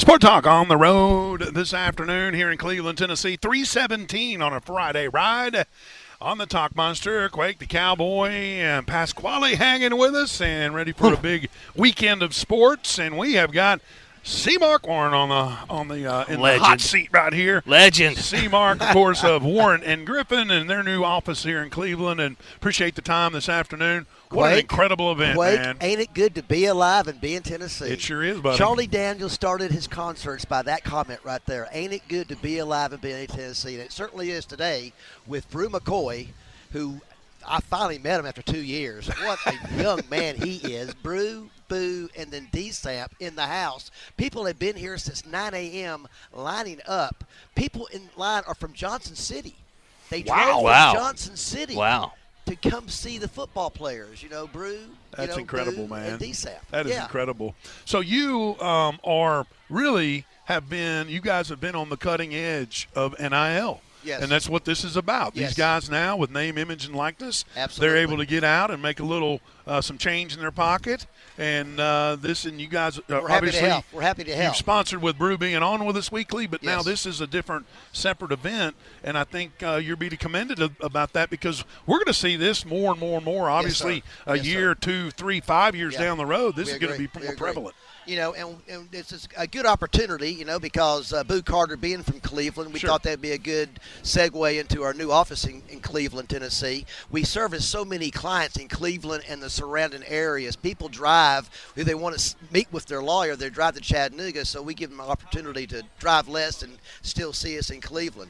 Sport Talk on the road this afternoon here in Cleveland, Tennessee. 3:17 on a Friday ride on the Talk Monster. Quake the Cowboy and Pasquale hanging with us and ready for a big weekend of sports. And we have got C-Mark Warren in the hot seat right here. Legend. C-Mark, of course, of Warren and Griffin and their new office here in Cleveland. And appreciate the time this afternoon. What an incredible event, man. Ain't it good to be alive and be in Tennessee? It sure is, buddy. Charlie Daniels started his concerts by that comment right there. Ain't it good to be alive and be in Tennessee? And it certainly is today with Bru McCoy, who I finally met him after 2 years. What a young man he is. Bru, Boo, and then D-Samp in the house. People have been here since 9 a.m. lining up. People in line are from Johnson City. They drove from Johnson City. Wow. To come see the football players, Bru. That's incredible, Boo man. And D-Samp. That is incredible. So you you guys have been on the cutting edge of NIL. Yes. And that's what this is about. Yes. These guys now with name, image, and likeness, Absolutely. they're able to get out and make a little some change in their pocket. And you guys We're obviously happy to help. We're happy to help. You've sponsored with Bru being on with us weekly, but now Yes. this is a different, separate event. And I think you're being commended about that because we're going to see this more and more and more. Obviously, Yes, a year, 2, 3, 5 years down the road, this is going to be more prevalent. And it's a good opportunity, because Boo Carter being from Cleveland, we thought that'd be a good segue into our new office in Cleveland, Tennessee. We service so many clients in Cleveland and the surrounding areas. People drive, if they want to meet with their lawyer, they drive to Chattanooga, so we give them an opportunity to drive less and still see us in Cleveland.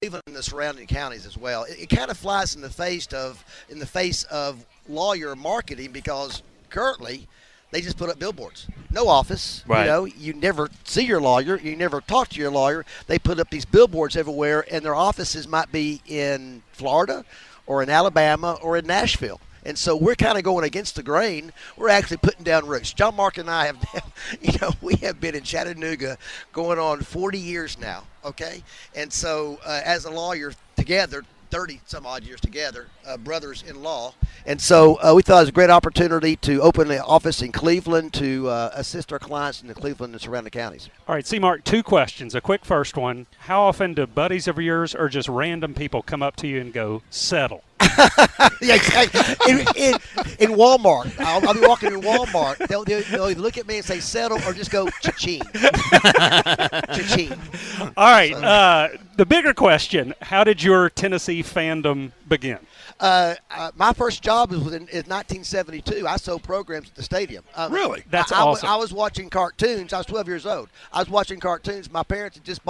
Cleveland and the surrounding counties as well. It kind of flies in the face of lawyer marketing because currently they just put up billboards. No office. Right. You never see your lawyer. You never talk to your lawyer. They put up these billboards everywhere, and their offices might be in Florida or in Alabama or in Nashville. And so we're kind of going against the grain. We're actually putting down roots. John Mark and I have, we have been in Chattanooga going on 40 years now, okay? And so as a lawyer together, 30-some-odd years together, brothers-in-law. And so we thought it was a great opportunity to open an office in Cleveland to assist our clients in the Cleveland and surrounding counties. All right, C-Mark, 2 questions. A quick first one. How often do buddies of yours or just random people come up to you and go, settle? Yeah, exactly. In Walmart, I'll be walking in Walmart. They'll either look at me and say settle or just go cha-ching. Cha-ching. All right, the bigger question, how did your Tennessee fandom begin? My first job was in 1972. I sold programs at the stadium. Really? That's awesome. I was watching cartoons. I was 12 years old. I was watching cartoons. My parents had just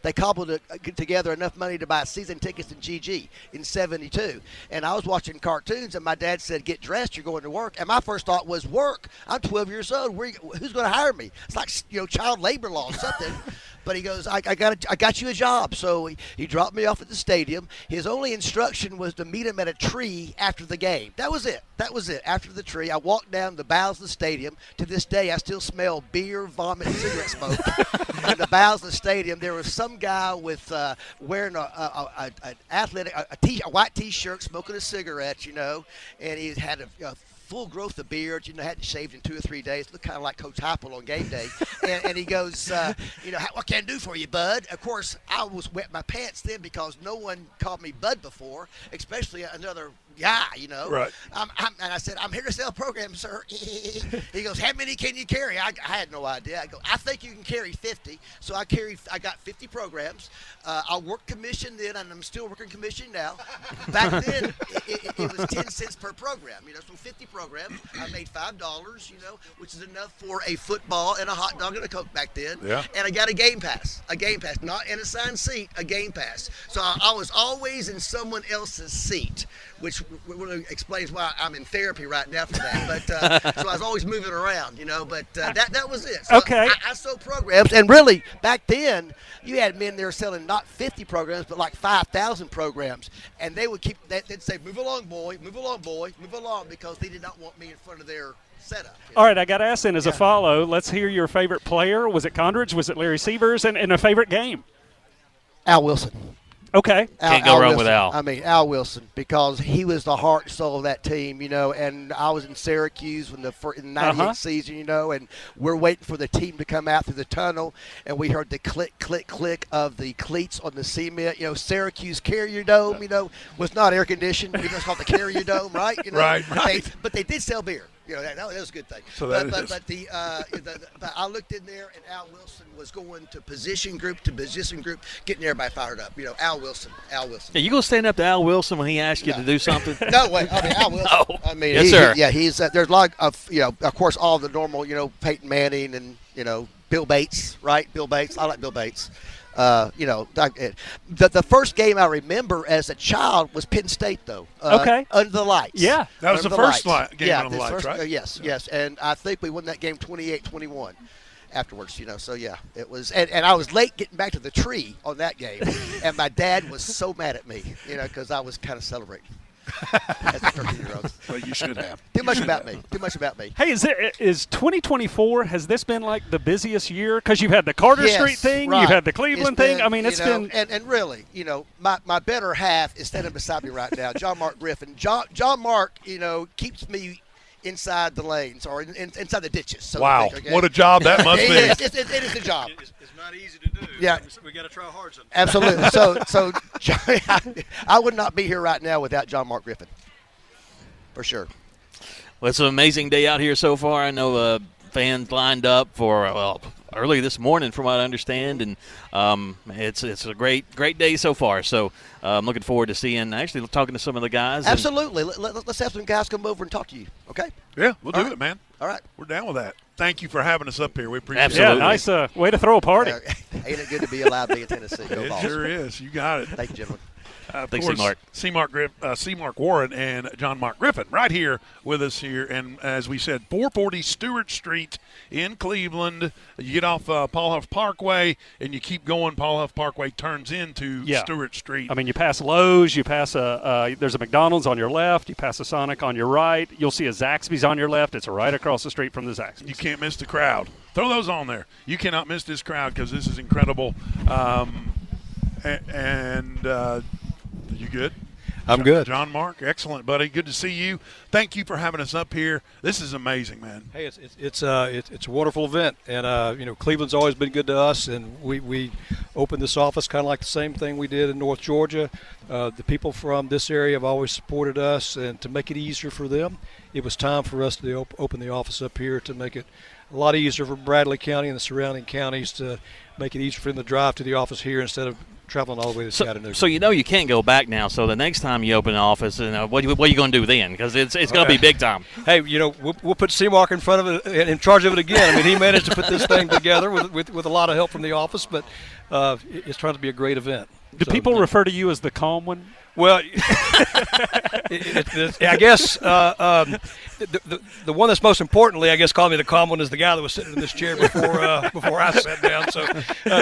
they cobbled together enough money to buy season tickets in GG in 72. And I was watching cartoons, and my dad said, get dressed, you're going to work. And my first thought was work. I'm 12 years old. Who's going to hire me? It's like child labor law or something. But he goes, I got you a job. So he dropped me off at the stadium. His only instruction was to meet him at a tree after the game. That was it. After the tree, I walked down the boughs of the stadium. To this day, I still smell beer, vomit, and cigarette smoke. In the boughs of the stadium, there was some guy with wearing a white T-shirt, smoking a cigarette, and he had a full growth of beard, hadn't shaved in 2 or 3 days, looked kind of like Coach Heupel on game day. and he goes, what can I do for you, bud? Of course, I was wetting my pants then because no one called me bud before, especially another guy, Right. And I said, I'm here to sell programs, sir. He goes, how many can you carry? I had no idea. I go, I think you can carry 50. So I got 50 programs. I worked commission then, and I'm still working commission now. Back then, it was 10 cents per program. So 50 programs. I made $5, which is enough for a football and a hot dog and a Coke back then. Yeah. And I got a game pass, not an assigned seat, a game pass. So I was always in someone else's seat, which really explains why I'm in therapy right now for that. But so I was always moving around, But that was it. So okay. I sold programs, and really back then you had men there selling not 50 programs, but like 5,000 programs, and they would they'd say, "Move along, boy, move along, boy, move along," because they did not want me in front of their setup. All right, I got to ask then as a follow. Let's hear your favorite player. Was it Condridge? Was it Larry Severs? And a favorite game? Al Wilson. Okay. Can't go wrong with Wilson. Al. I mean, Al Wilson, because he was the heart and soul of that team, and I was in Syracuse in the 98 season, and we're waiting for the team to come out through the tunnel, and we heard the click, click, click of the cleats on the cement. Syracuse Carrier Dome, was not air conditioned. It's called the Carrier Dome, right? Right. But they did sell beer. That was a good thing. So but I looked in there, and Al Wilson was going to position group to position group, getting everybody fired up. Al Wilson. Yeah, you gonna stand up to Al Wilson when he asks you to do something? No way. I mean, Al Wilson. No. I mean, Yes, sir. He's there's a lot of of course, all the normal, Peyton Manning and Bill Bates, right? Bill Bates. I like Bill Bates. The first game I remember as a child was Penn State, though. Okay. Under the lights. Yeah. That was the first game under the lights, first, right? Yes. And I think we won that game 28-21 afterwards, So, yeah, it was. And I was late getting back to the tree on that game. And my dad was so mad at me, because I was kind of celebrating. As a 13-year-old. Well, you should have. Too much about me. Hey, is 2024, has this been like the busiest year? Because you've had the Carter Street thing, right. you've had the Cleveland thing. I mean, it's been. And really, my better half is standing beside me right now, John Mark Griffin. John Mark, keeps me inside the lanes or inside the ditches. So Wow. to speak, okay? What a job that must be. It is a job. It's not easy to do. Yeah. We got to try hard sometimes. Absolutely. So I would not be here right now without John Mark Griffin, for sure. Well, it's an amazing day out here so far. I know fans lined up for early this morning, from what I understand, and it's a great day so far. So I'm looking forward to actually talking to some of the guys. Absolutely. Let's have some guys come over and talk to you. Okay. Yeah, we'll do it, man. All right. We're down with that. Thank you for having us up here. We appreciate Absolutely. Yeah, nice way to throw a party. Ain't it good to be alive being in Tennessee? Go it. It Vols. sure is. You got it. Thank you, gentlemen. Thanks, C. Mark Warren and John Mark Griffin right here with us here. And as we said, 440 Stewart Street in Cleveland. You get off Paul Huff Parkway and you keep going. Paul Huff Parkway turns into Stewart Street. I mean, you pass Lowe's, you pass there's a McDonald's on your left, you pass a Sonic on your right. You'll see a Zaxby's on your left. It's right across the street from the Zaxby's. You can't miss the crowd. Throw those on there. You cannot miss this crowd because this is incredible. You good? I'm good. John Mark, excellent, buddy. Good to see you. Thank you for having us up here. This is amazing, man. Hey, it's a wonderful event, and Cleveland's always been good to us, and we opened this office kind of like the same thing we did in North Georgia. The people from this area have always supported us, and to make it easier for them, it was time for us to open the office up here to make it a lot easier for Bradley County and the surrounding counties, to make it easier for them to drive to the office here instead of traveling all the way to Chattanooga. So you can't go back now. So the next time you open an office, what are you going to do then? Because it's going to be big time. Hey, we'll put C-Mark in front of it, in charge of it again. I mean, he managed to put this thing together with a lot of help from the office, but it's trying to be a great event. Do people refer to you as the calm one? Well, I guess the one that's most importantly, I guess, called me the calm one is the guy that was sitting in this chair before I sat down. So,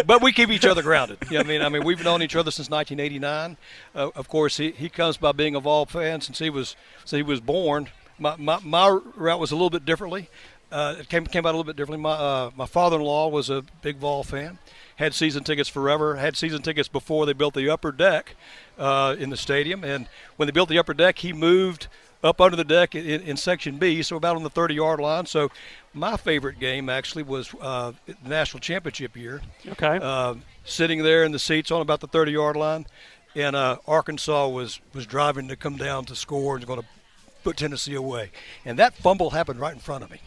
but we keep each other grounded. Yeah, I mean, we've known each other since 1989. Of course, he comes by being a Vol fan since he was born. My route was a little bit differently. It came out a little bit differently. My father-in-law was a big Vol fan. Had season tickets forever. Had season tickets before they built the upper deck in the stadium. And when they built the upper deck, he moved up under the deck in Section B, so about on the 30-yard line. So my favorite game actually was the national championship year. Okay. Sitting there in the seats on about the 30-yard line, and Arkansas was driving to come down to score and going to put Tennessee away. And that fumble happened right in front of me,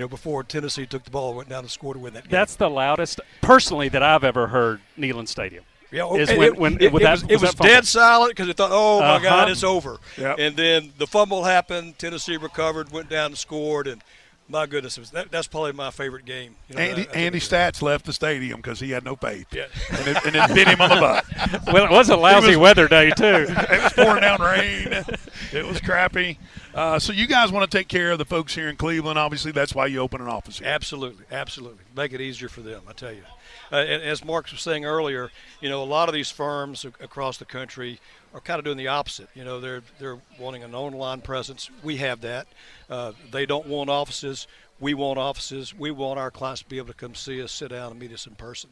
before Tennessee took the ball and went down to score to win that game. That's the loudest, personally, that I've ever heard Neyland Stadium. Yeah, it was dead silent because it thought, oh, my God, it's over. Yep. And then the fumble happened, Tennessee recovered, went down and scored, and my goodness, that's probably my favorite game. Andy Stats left the stadium because he had no faith. Yeah. and it bit him on the butt. Well, it was a lousy weather day, too. It was pouring down rain. It was crappy. So you guys want to take care of the folks here in Cleveland. Obviously, that's why you open an office here. Absolutely. Make it easier for them, I tell you. And as Mark was saying earlier, a lot of these firms across the country are kind of doing the opposite. They're wanting an online presence. We have that. They don't want offices. we want offices. We want our clients to be able to come see us, sit down, and meet us in person.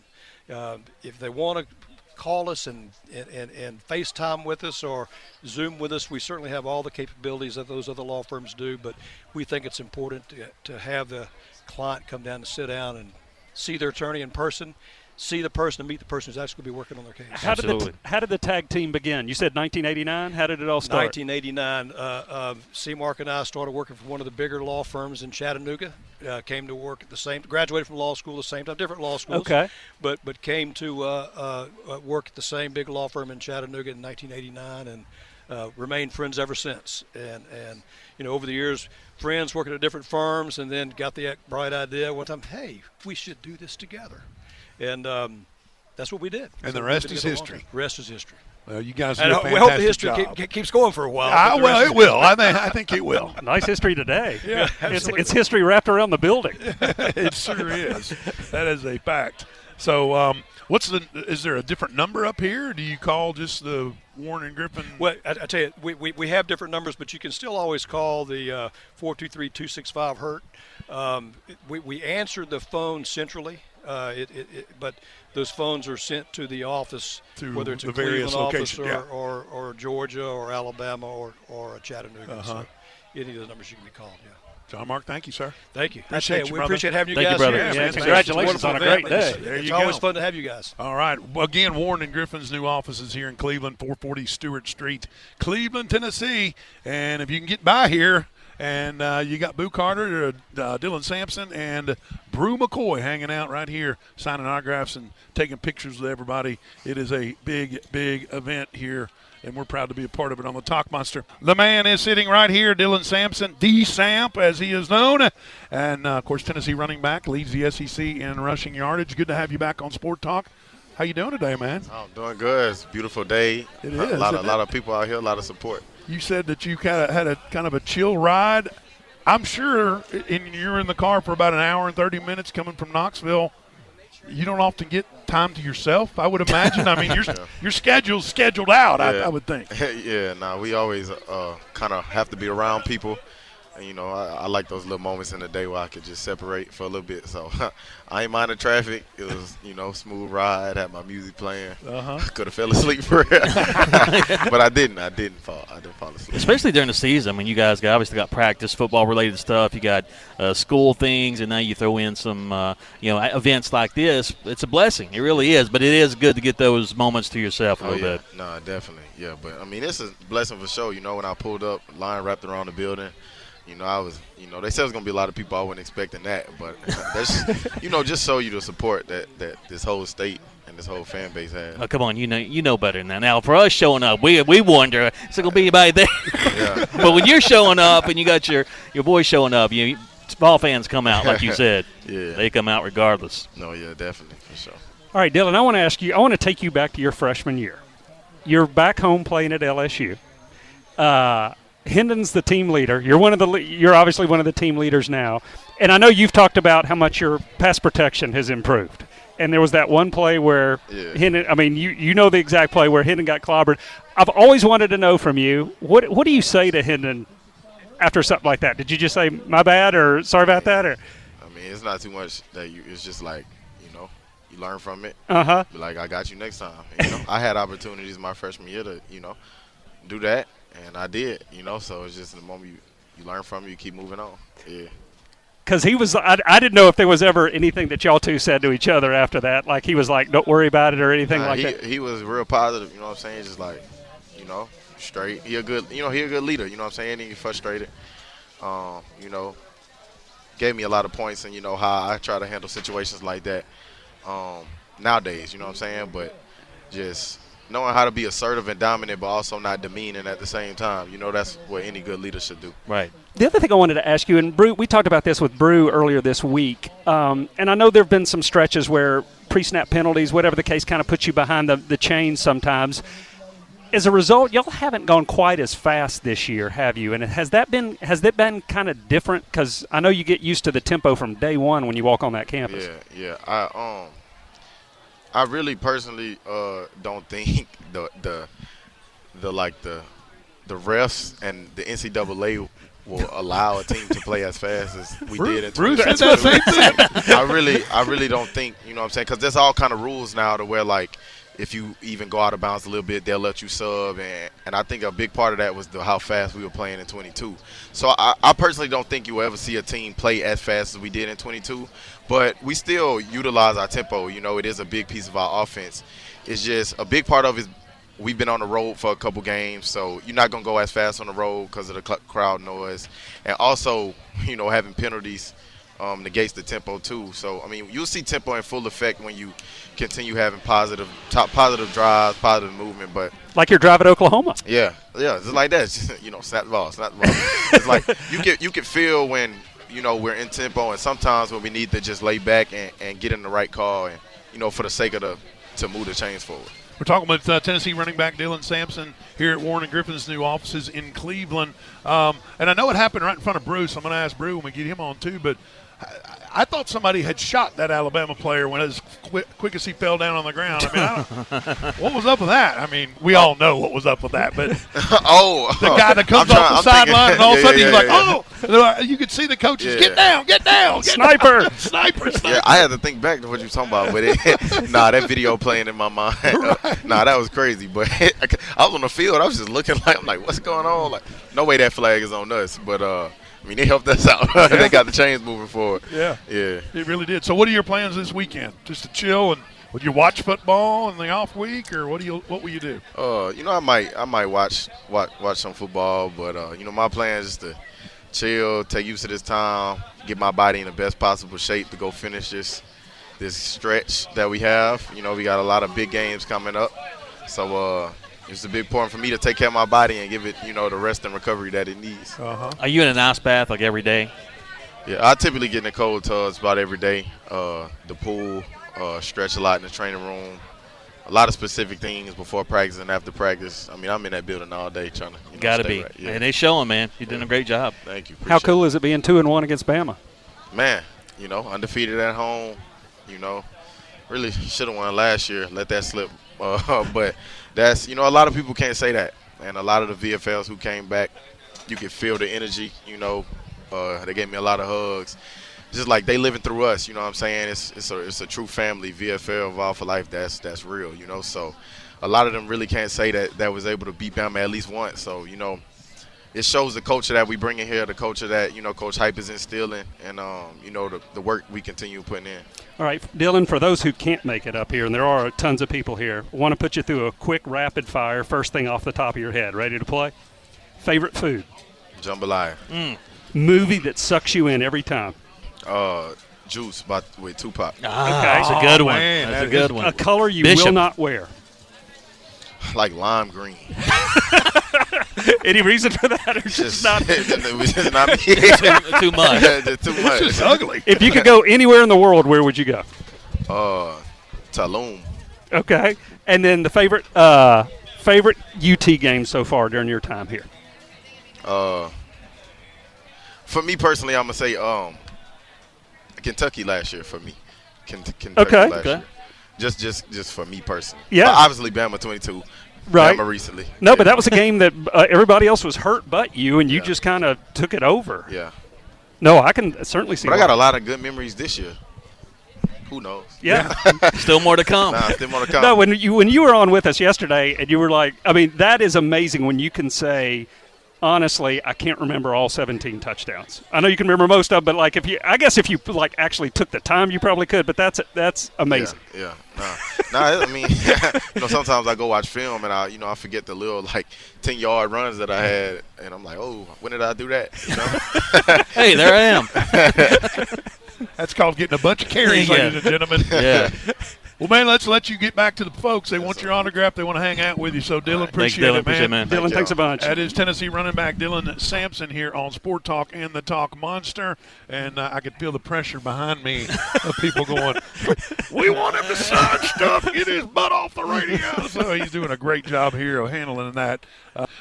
If they want to call us and FaceTime with us or Zoom with us, we certainly have all the capabilities that those other law firms do, but we think it's important to have the client come down and sit down and see their attorney in person, see the person, and meet the person who's actually going to be working on their case. How did the tag team begin? You said 1989. How did it all start? 1989. C-Mark and I started working for one of the bigger law firms in Chattanooga. Came to work at the same, graduated from law school at the same time, different law schools. Okay. But came to work at the same big law firm in Chattanooga in 1989 and remained friends ever since. And over the years, friends working at different firms, and then got the bright idea one time, hey, we should do this together. And that's what we did. And the rest is history. The rest is history. Well, you guys do a fantastic we hope the history job. keeps going for a while. Well, it will. I think it will. Nice history today. Yeah, it's history wrapped around the building. It sure is. That is a fact. So, is there a different number up here? Or do you call just the Warren and Griffin? Well, I tell you, we have different numbers, but you can still always call the 423-265-HURT. We answered the phone centrally, but those phones are sent to the office, whether it's a Cleveland office or Georgia or Alabama or Chattanooga. So any of those numbers you can be called, yeah. John Mark, thank you, sir. Thank you. We appreciate having you Thank guys you, brother. here. Yeah, congratulations on a great day. It's always fun to have you guys. All right. Well, again, Warren and Griffin's new offices here in Cleveland, 440 Stewart Street, Cleveland, Tennessee. And if you can get by here, and you got Boo Carter, Dylan Sampson, and Bru McCoy hanging out right here, signing autographs and taking pictures with everybody. It is a big, big event here, and we're proud to be a part of it on the Talk Monster. The man is sitting right here, Dylan Sampson, D-Samp as he is known. And, of course, Tennessee running back, leads the SEC in rushing yardage. Good to have you back on Sport Talk. How you doing today, man? Oh, I'm doing good. It's a beautiful day. It is. A lot of people out here, a lot of support. You said that you had a chill ride. I'm sure you're in the car for about an hour and 30 minutes coming from Knoxville. You don't often get time to yourself, I would imagine. I mean, your schedule's scheduled out, yeah. I would think. Yeah, we always kind of have to be around people. And, I like those little moments in the day where I could just separate for a little bit. So I ain't mind the traffic. It was, smooth ride. Had my music playing. Could have fell asleep for it, but I didn't. I didn't fall asleep. Especially during the season. I mean, you guys obviously got practice, football-related stuff. You got school things, and now you throw in some, events like this. It's a blessing. It really is. But it is good to get those moments to yourself a little bit. No, definitely. Yeah, but, I mean, it's a blessing for sure. When I pulled up, line wrapped around the building. I was, they said it was going to be a lot of people. I wasn't expecting that. But that's, just show you the support that this whole state and this whole fan base has. Oh, come on, you know better than that. Now, for us showing up, we wonder, is it going to be anybody there? Yeah. But when you're showing up and you got your boys showing up, ball fans come out, like you said. Yeah. They come out regardless. No, yeah, definitely, for sure. All right, Dylan, I want to take you back to your freshman year. You're back home playing at LSU. Hendon's the team leader. You're obviously one of the team leaders now. And I know you've talked about how much your pass protection has improved. And there was that one play where Hendon, I mean, you know the exact play where Hendon got clobbered. I've always wanted to know from you, what do you say to Hendon after something like that? Did you just say, my bad, or sorry about that? Or? I mean, it's not too much that it's just like, you learn from it. Be like, I got you next time. I had opportunities my freshman year to, do that. And I did, so it's just the moment you learn from it, you keep moving on. Yeah. Because I didn't know if there was ever anything that y'all two said to each other after that. Like he was like, don't worry about it or anything like that. He was real positive, you know what I'm saying? Just like, straight. He a good leader, you know what I'm saying? He frustrated. Gave me a lot of points and, how I try to handle situations like that nowadays, you know what I'm saying? But just knowing how to be assertive and dominant, but also not demeaning at the same time. That's what any good leader should do. Right. The other thing I wanted to ask you, and Bru, we talked about this with Bru earlier this week, and I know there have been some stretches where pre-snap penalties, whatever the case, kind of puts you behind the chains sometimes. As a result, y'all haven't gone quite as fast this year, have you? And has that been kind of different? Because I know you get used to the tempo from day one when you walk on that campus. Yeah. I really personally don't think the refs and the NCAA will allow a team to play as fast as we did in Bruce 2022. said that same thing. I really don't think, you know what I'm saying, because there's all kind of rules now to where, like, if you even go out of bounds a little bit, they'll let you sub. And I think a big part of that was how fast we were playing in 22. So I personally don't think you will ever see a team play as fast as we did in 22. But we still utilize our tempo. You know, it is a big piece of our offense. It's just a big part of it. We've been on the road for a couple games, so you're not going to go as fast on the road because of the crowd noise. And also, you know, having penalties negates the tempo too. So, I mean, you'll see tempo in full effect when you continue having positive drives, positive movement. But like your drive at Oklahoma. Yeah, it's like that. It's just, you know, snap the ball. It's like you can feel when, you know, we're in tempo, and sometimes when we need to just lay back and get in the right call, and, you know, for the sake of to move the chains forward. We're talking with Tennessee running back Dylan Sampson here at Warren and Griffin's new offices in Cleveland. And I know it happened right in front of Bruce. I'm going to ask Bru when we get him on too, but I thought somebody had shot that Alabama player when as quick as he fell down on the ground. I mean, what was up with that? I mean, we all know what was up with that, but the guy that comes off the sideline and all of a sudden he's like, oh, you could see the coaches, get down, sniper. Sniper. Yeah, I had to think back to what you were talking about, but that video playing in my mind. That was crazy. But I was on the field, I was just looking like, I'm like, what's going on? Like, no way that flag is on us, but I mean, they helped us out. They got the chains moving forward. Yeah, it really did. So, what are your plans this weekend? Just to chill, and would you watch football in the off week, or what will you do? You know, I might watch some football, but you know, my plan is to chill, take use of this time, get my body in the best possible shape to go finish this stretch that we have. You know, we got a lot of big games coming up, so it's a big important for me to take care of my body and give it, you know, the rest and recovery that it needs. Are you in an ice bath like every day? Yeah, I typically get in the cold tubs about every day. The pool, stretch a lot in the training room. A lot of specific things before practice and after practice. I mean, I'm in that building all day trying to, you know, Gotta stay be. right. Yeah. And they showing, man. You're doing a great job. Thank you. How cool is it being 2-1 against Bama? Man, you know, undefeated at home. You know, really should have won last year. Let that slip. But that's, you know, a lot of people can't say that. And a lot of the VFLs who came back, you could feel the energy, you know. They gave me a lot of hugs. Just like they living through us, you know what I'm saying? It's a true family, VFL, Vol for Life, that's real, you know. So a lot of them really can't say that was able to beat Bama at least once. So, you know, it shows the culture that we bring in here, the culture that, you know, Coach Hype is instilling, and, you know, the work we continue putting in. All right, Dylan, for those who can't make it up here, and there are tons of people here, I want to put you through a quick rapid fire, first thing off the top of your head. Ready to play? Favorite food? Jambalaya. Movie that sucks you in every time? Juice with Tupac. Okay. That's a good one. Man, That's a good one. A color you Bishop. will not wear? Like lime green. Any reason for that, or just not? It's just not me. Too much. Just too much. It's just ugly. If you could go anywhere in the world, where would you go? Tulum. Okay. And then the favorite UT game so far during your time here? For me personally, I'm gonna say Kentucky last year for me. Kentucky Okay. last year. Just for me personally. Yeah. But obviously, Bama 22. Right. Bama recently. No, yeah. but that was a game that everybody else was hurt but you, and you just kind of took it over. Yeah. No, I can certainly see. But I got a lot of good memories this year. Who knows? Yeah. Still more to come. Still more to come. No, when you were on with us yesterday, and you were like, I mean, that is amazing when you can say, honestly, I can't remember all 17 touchdowns. I know you can remember most of them, but like if you like actually took the time, you probably could. But that's amazing. Yeah. I mean, you know, sometimes I go watch film and I forget the little like 10-yard runs that I had, and I'm like, oh, when did I do that? You know? Hey, there I am. That's called getting a bunch of carries, Yeah. ladies and gentlemen. Yeah. Well, man, let's let you get back to the folks. They want your autograph. They want to hang out with you. So, Dylan, Thanks, appreciate Dylan. it, Appreciate it, man. man. Dylan, thanks a bunch. That is Tennessee running back Dylan Sampson here on Sport Talk and the Talk Monster. And I could feel the pressure behind me of people going, we want him to sign stuff, get his butt off the radio. So he's doing a great job here of handling that.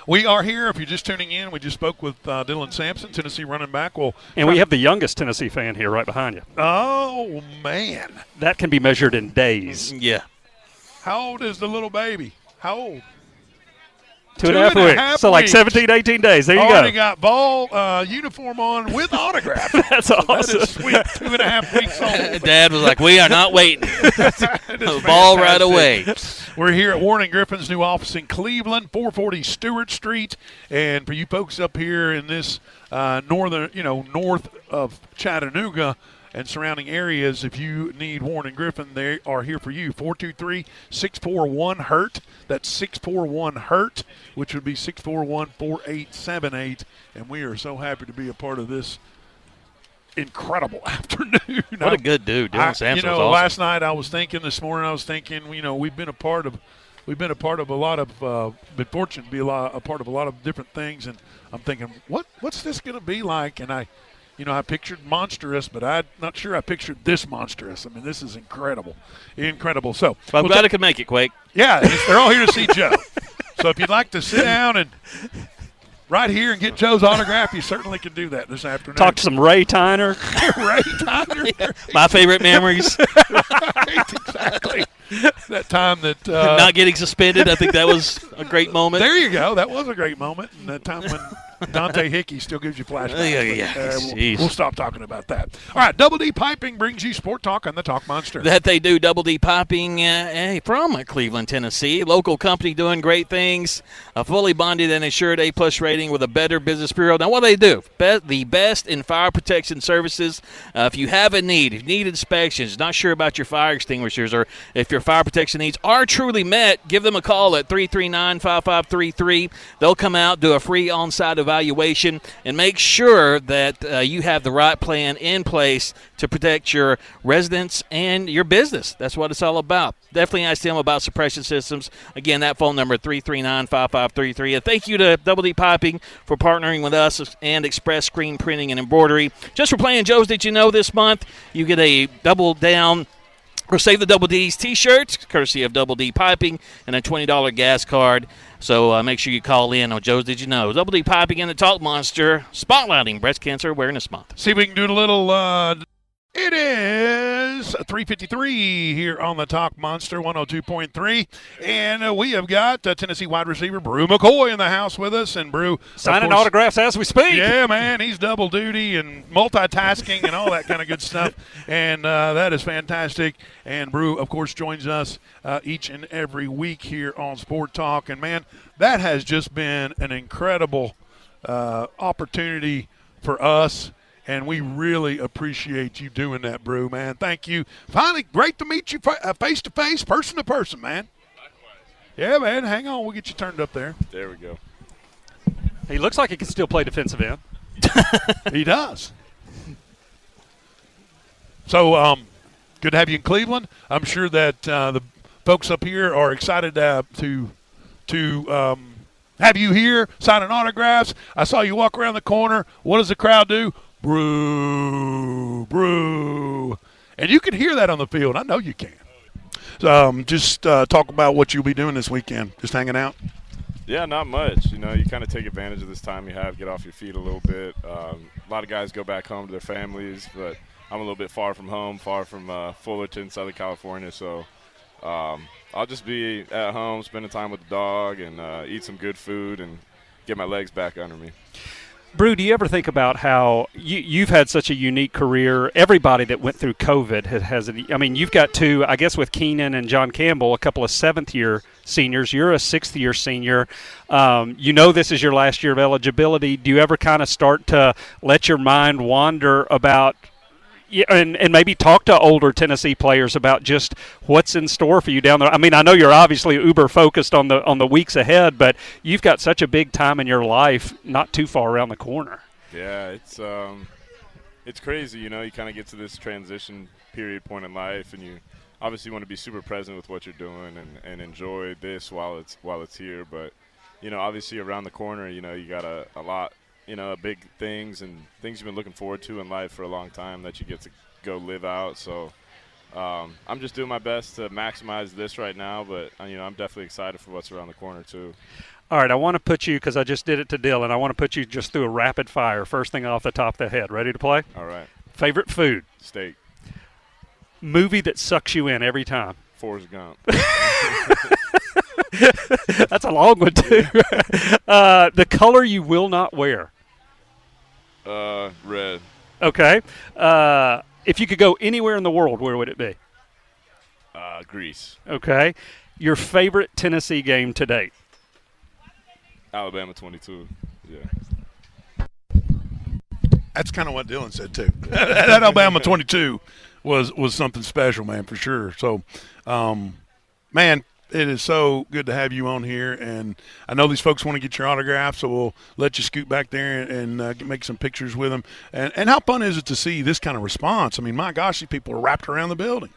We are here. If you're just tuning in, we just spoke with Dylan Sampson, Tennessee running back. And we have the youngest Tennessee fan here right behind you. Oh, man. That can be measured in days. Yeah. How old is the little baby? How old? Two and a half weeks. So like 17, 18 days. There you Already go. got ball uniform on with autograph. That's awesome. That is sweet. 2.5 weeks old. Dad was like, we are not waiting. Ball right away. We're here at Warren & Griffin's new office in Cleveland, 440 Stewart Street. And for you folks up here in this north of Chattanooga and surrounding areas, if you need Warren & Griffin, they are here for you. 423-641-HURT. That's 641-HURT, which would be 641-4878. And we are so happy to be a part of this incredible afternoon. What a good dude. Dylan Sampson was awesome. Last night this morning I was thinking, we've been a part of a lot of, been fortunate to be a part of a lot of different things, and I'm thinking, what's this going to be like? And I pictured monstrous, but I'm not sure I pictured this monstrous. I mean, this is incredible. So I'm glad I could make it, Quake. Yeah, they're all here to see Joe. So if you'd like to sit down and right here and get Joe's autograph, you certainly can do that this afternoon. Talk to some Ray Tyner. Ray Tyner. My favorite memories. Right, exactly. That time that not getting suspended, I think that was a great moment. There you go. That was a great moment. And that time when Dante Hickey still gives you flashbacks. We'll stop talking about that. All right, Double D Piping brings you Sport Talk on the Talk Monster. That they do. Double D Piping from Cleveland, Tennessee. Local company doing great things. A fully bonded and insured A-plus rating with a Better Business Bureau. Now, what do they do? The best in fire protection services. If you have a need, if you need inspections, not sure about your fire extinguishers, or if your fire protection needs are truly met, give them a call at 339-5533. They'll come out, do a free on-site evaluation, and make sure that you have the right plan in place to protect your residents and your business. That's what it's all about. Definitely ask them about suppression systems. Again, that phone number, 339-5533. And thank you to Double D Piping for partnering with us and Express Screen Printing and Embroidery. Just for playing Joe's Did You Know this month, you get a double down or save the Double D's T-shirts, courtesy of Double D Piping, and a $20 gas card. So make sure you call in on Joe's Did You Know. Double D Piping and the Talk Monster, spotlighting Breast Cancer Awareness Month. See if we can do a little it is 3:53 here on the Talk Monster 102.3. And we have got Tennessee wide receiver Bru McCoy in the house with us. And Bru, signing autographs as we speak. Yeah, man, he's double duty and multitasking and all that kind of good stuff. And that is fantastic. And Bru, of course, joins us each and every week here on Sport Talk. And, man, that has just been an incredible opportunity for us. And we really appreciate you doing that, Bru, man. Thank you. Finally, great to meet you face-to-face, person-to-person, man. Likewise. Yeah, man. Hang on. We'll get you turned up there. There we go. He looks like he can still play defensive end. He does. So, good to have you in Cleveland. I'm sure that the folks up here are excited to have you here signing autographs. I saw you walk around the corner. What does the crowd do? Bru, Bru. And you can hear that on the field. I know you can. So, just talk about what you'll be doing this weekend. Just hanging out? Yeah, not much. You kind of take advantage of this time you have, get off your feet a little bit. A lot of guys go back home to their families, but I'm a little bit far from home, far from Fullerton, Southern California. So I'll just be at home, spending time with the dog, and eat some good food and get my legs back under me. Bru, do you ever think about how you've had such a unique career? Everybody that went through COVID has I mean, you've got two, I guess with Keenan and John Campbell, a couple of seventh-year seniors. You're a sixth-year senior. This is your last year of eligibility. Do you ever kind of start to let your mind wander about and maybe talk to older Tennessee players about just what's in store for you down there? I mean, I know you're obviously uber focused on the weeks ahead, but you've got such a big time in your life not too far around the corner. Yeah, it's crazy. You kind of get to this transition period point in life, and you obviously want to be super present with what you're doing and enjoy this while it's here. But obviously around the corner, you got a lot. Big things and things you've been looking forward to in life for a long time that you get to go live out. So I'm just doing my best to maximize this right now, but, I'm definitely excited for what's around the corner too. All right, I want to put you, because I just did it to Dylan, I want to put you just through a rapid fire. First thing off the top of the head. Ready to play? All right. Favorite food? Steak. Movie that sucks you in every time? Forrest Gump. That's a long one, too. The color you will not wear. Red. Okay. If you could go anywhere in the world, where would it be? Greece. Okay. Your favorite Tennessee game to date? Alabama 22. Yeah. That's kind of what Dylan said too. That Alabama 22 was something special, man, for sure. So, man, it is so good to have you on here, and I know these folks want to get your autograph, so we'll let you scoot back there and make some pictures with them. And how fun is it to see this kind of response? I mean, my gosh, these people are wrapped around the building.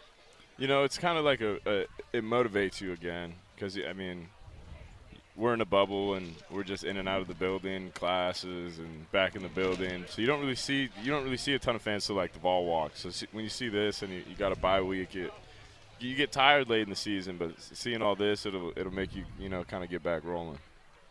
You know, it's kind of like it motivates you again because, I mean, we're in a bubble and we're just in and out of the building, classes and back in the building. So you don't really see a ton of fans to like the ball walk. So when you see this and you got a bye week, you get tired late in the season, but seeing all this, it'll make you kind of get back rolling.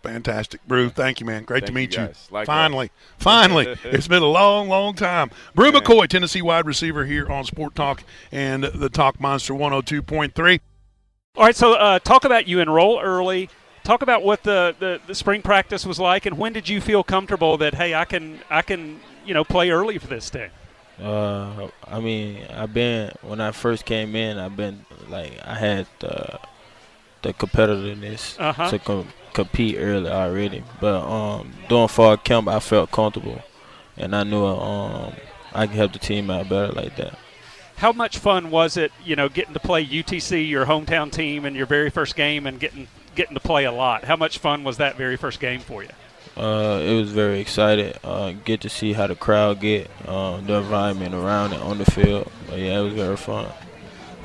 Fantastic, Bru. Thank you, man. Great to meet you. Likewise. Finally. It's been a long, long time. Bru McCoy, Tennessee wide receiver here on Sport Talk and the Talk Monster 102.3. All right, so talk about you enroll early. Talk about what the spring practice was like, and when did you feel comfortable that, hey, I can play early for this thing? I mean, when I first came in, I had the competitiveness to compete early already. But during fall camp, I felt comfortable, and I knew I could help the team out better like that. How much fun was it, getting to play UTC, your hometown team, in your very first game, and getting to play a lot? How much fun was that very first game for you? It was very excited. Get to see how the crowd get, the environment around it on the field. But yeah, it was very fun.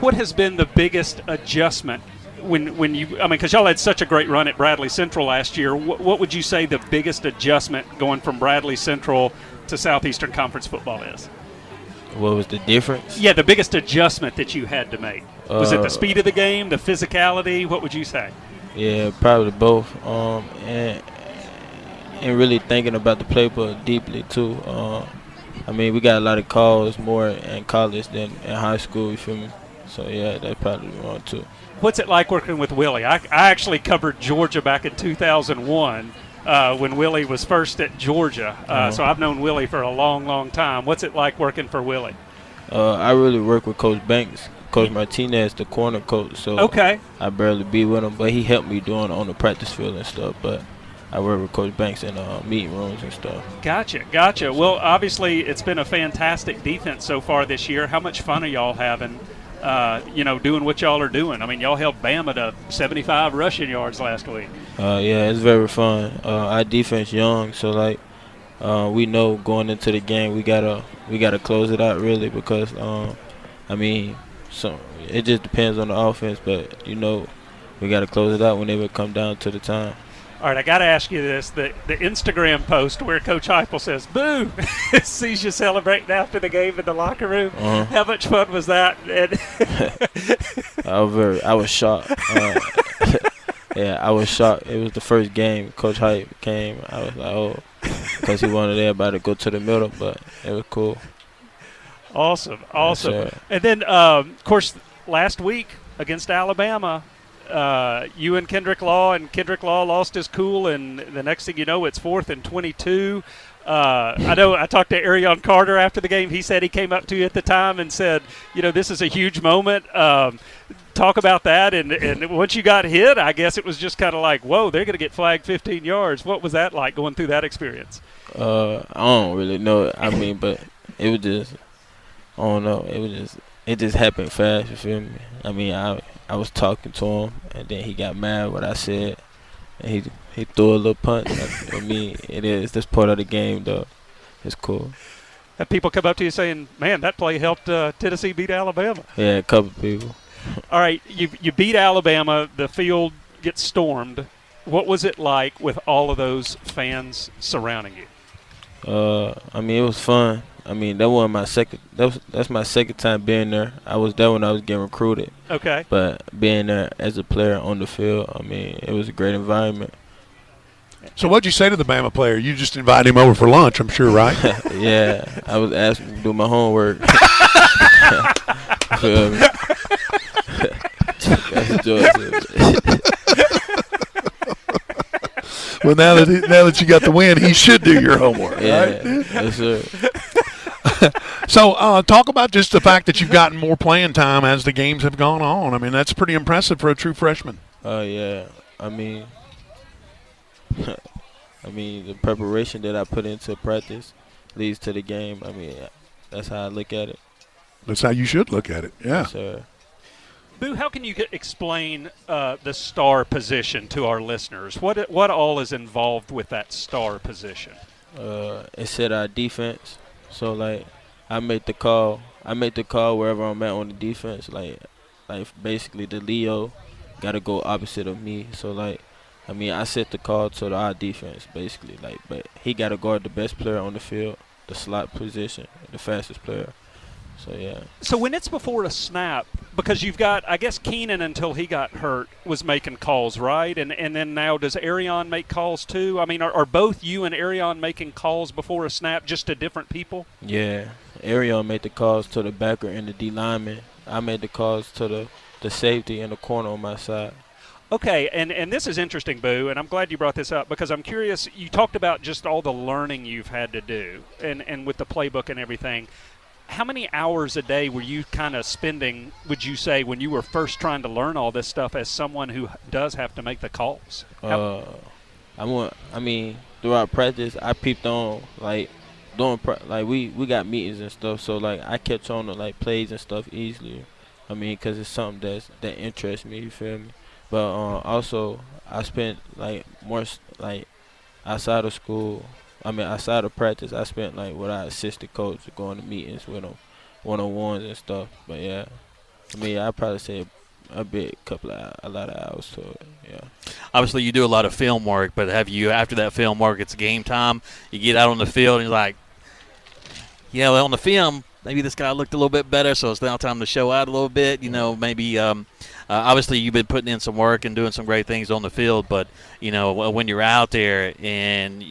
What has been the biggest adjustment when you? I mean, because y'all had such a great run at Bradley Central last year. What would you say the biggest adjustment going from Bradley Central to Southeastern Conference football is? What was the difference? Yeah, the biggest adjustment that you had to make. Was it the speed of the game, the physicality? What would you say? Yeah, probably both. And really thinking about the playbook deeply too. I mean, we got a lot of calls more in college than in high school. You feel me? So yeah, that's probably one too. What's it like working with Willie? I actually covered Georgia back in 2001. When Willie was first at Georgia. So I've known Willie for a long, long time. What's it like working for Willie? I really work with Coach Banks. Coach Martinez, the corner coach. So I barely be with him, but he helped me doing on the practice field and stuff. But I work with Coach Banks in meeting rooms and stuff. Gotcha. Well, obviously it's been a fantastic defense so far this year. How much fun are y'all having, doing what y'all are doing? I mean, y'all held Bama to 75 rushing yards last week. Yeah, it's very fun. Our defense young, so we know going into the game we gotta close it out really because so it just depends on the offense, but we gotta close it out whenever it come down to the time. All right, I got to ask you this. The Instagram post where Coach Heupel says, boo, sees you celebrating after the game in the locker room. How much fun was that? I was shocked. Yeah, I was shocked. It was the first game Coach Hype came. I was like, because he wanted everybody to go to the middle, but it was cool. Awesome. Yes, and then, of course, last week against Alabama, you and Kendrick Law lost his cool, and the next thing you know, it's 4th and 22. I know I talked to Arion Carter after the game. He said he came up to you at the time and said, this is a huge moment. Talk about that. And once you got hit, I guess it was just kind of like, whoa, they're going to get flagged 15 yards. What was that like going through that experience? I don't really know. I mean, but it was just, I don't know. It just happened fast, you feel me? I mean, I was talking to him, and then he got mad what I said, and he threw a little punch. I mean, that's part of the game, though. It's cool. Have people come up to you saying, man, that play helped Tennessee beat Alabama? Yeah, a couple people. All right, you beat Alabama. The field gets stormed. What was it like with all of those fans surrounding you? I mean, it was fun. I mean, that's my second time being there. I was there when I was getting recruited. Okay. But being there as a player on the field, I mean, it was a great environment. So what'd you say to the Bama player? You just invited him over for lunch, I'm sure, right? Yeah, I was asking to do my homework. Well, now that you got the win, he should do your homework, right? Yes, sir. So talk about just the fact that you've gotten more playing time as the games have gone on. I mean, that's pretty impressive for a true freshman. Yeah. I mean, the preparation that I put into practice leads to the game. I mean, that's how I look at it. That's how you should look at it, yeah. Yes, sir. Boo, how can you explain the star position to our listeners? What all is involved with that star position? It said our defense. So, like, I make the call wherever I'm at on the defense. Like basically the Leo got to go opposite of me. So, like, I mean, I set the call to our defense, basically. Like, but he got to guard the best player on the field, the slot position, the fastest player. So, yeah. So when it's before a snap, because you've got, I guess Keenan until he got hurt was making calls, right? And then now does Arion make calls too? I mean, are both you and Arion making calls before a snap just to different people? Yeah. Arion made the calls to the backer and the D lineman. I made the calls to the safety and the corner on my side. Okay, and this is interesting, Boo, and I'm glad you brought this up because I'm curious. You talked about just all the learning you've had to do and with the playbook and everything. How many hours a day were you kind of spending, would you say, when you were first trying to learn all this stuff as someone who does have to make the calls? Throughout practice, I peeped on, like, we got meetings and stuff, so, like, I catch on to, like, plays and stuff easily. I mean, because it's something that interests me, you feel me? But also, I spent, like, more, like, outside of school, outside of practice, I spent, like, with our assistant coach going to meetings with them, one-on-ones and stuff. But, yeah, I'd probably say a lot of hours to it, yeah. Obviously, you do a lot of film work, but have you, after that film work, it's game time, you get out on the field and you're like, yeah, well, on the film, maybe this guy looked a little bit better, so it's now time to show out a little bit. You know, maybe obviously you've been putting in some work and doing some great things on the field, but, you know, when you're out there and,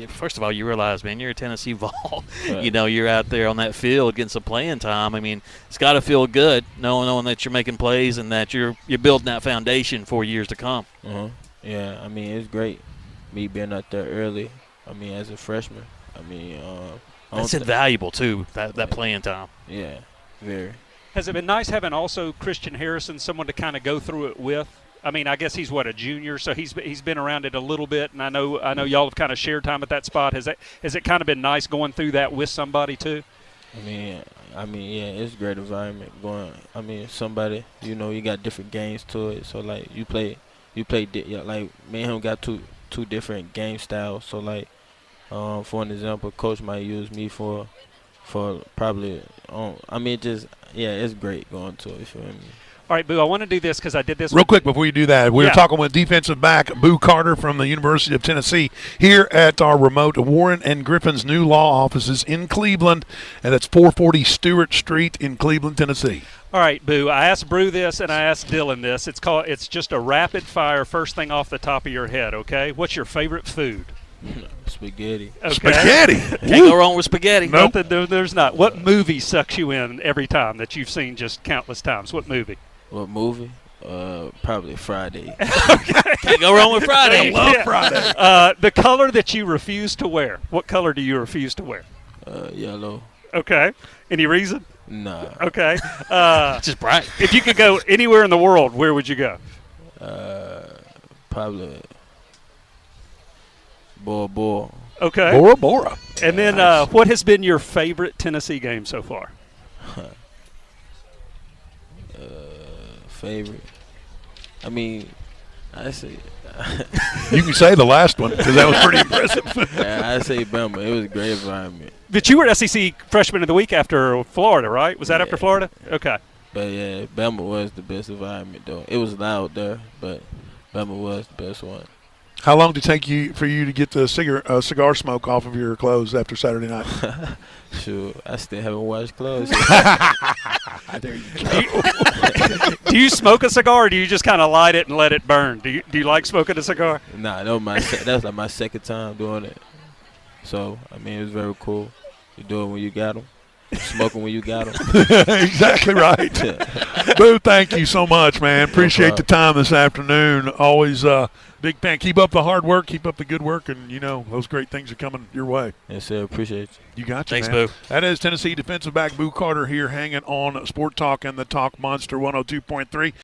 first of all, you realize, man, you're a Tennessee Vol. Right. You know, you're out there on that field getting some playing time. I mean, it's got to feel good knowing that you're making plays and that you're building that foundation for years to come. Uh-huh. Yeah, I mean, it's great me being out there early, as a freshman. That's invaluable, too, that playing time. Yeah, very. Has it been nice having also Christian Harrison, someone to kind of go through it with? I mean, I guess he's a junior, so he's been around it a little bit, and I know y'all have kind of shared time at that spot. Has it kind of been nice going through that with somebody too? Yeah, it's a great environment somebody, you got different games to it. So like you play, like me and him got two different game styles. So like, for an example, coach might use me for probably. It's great going to it. You feel me? All right, Boo, I want to do this because I did this. Real quick before you do that, we were talking with defensive back Boo Carter from the University of Tennessee here at our remote Warren and Griffin's new law offices in Cleveland, and it's 440 Stewart Street in Cleveland, Tennessee. All right, Boo, I asked Brew this and I asked Dylan this. It's just a rapid fire, first thing off the top of your head, okay? What's your favorite food? Spaghetti. Okay. Spaghetti. Can't go wrong with spaghetti. Nope. There's not. What movie sucks you in every time that you've seen just countless times? What movie? What movie? Probably Friday. Can't go wrong with Friday. I love Friday. The color that you refuse to wear. What color do you refuse to wear? Yellow. Okay. Any reason? Nah. Okay. Just bright. If you could go anywhere in the world, where would you go? Probably Bora Bora. Okay. Bora Bora. And then what has been your favorite Tennessee game so far? Favorite? I say You can say the last one because that was pretty impressive. yeah, I say Bama. It was a great environment. But you were SEC Freshman of the Week after Florida, right? Was that after Florida? Okay. But, yeah, Bama was the best environment, though. It was loud there, but Bama was the best one. How long did it take for you to get the cigar smoke off of your clothes after Saturday night? Sure. I still haven't washed clothes. There you go. Do you smoke a cigar or do you just kind of light it and let it burn? Do you like smoking a cigar? Nah, that was like my second time doing it. So, it was very cool. You do it when you got them. Smoking when you got them. Exactly right. Boo, thank you so much, man. Appreciate the time this afternoon. Always big fan. Keep up the hard work. Keep up the good work. And, those great things are coming your way. Yes, sir. Appreciate you. You got you, Thanks, man. Boo. That is Tennessee defensive back Boo Carter here hanging on Sport Talk and the Talk Monster 102.3.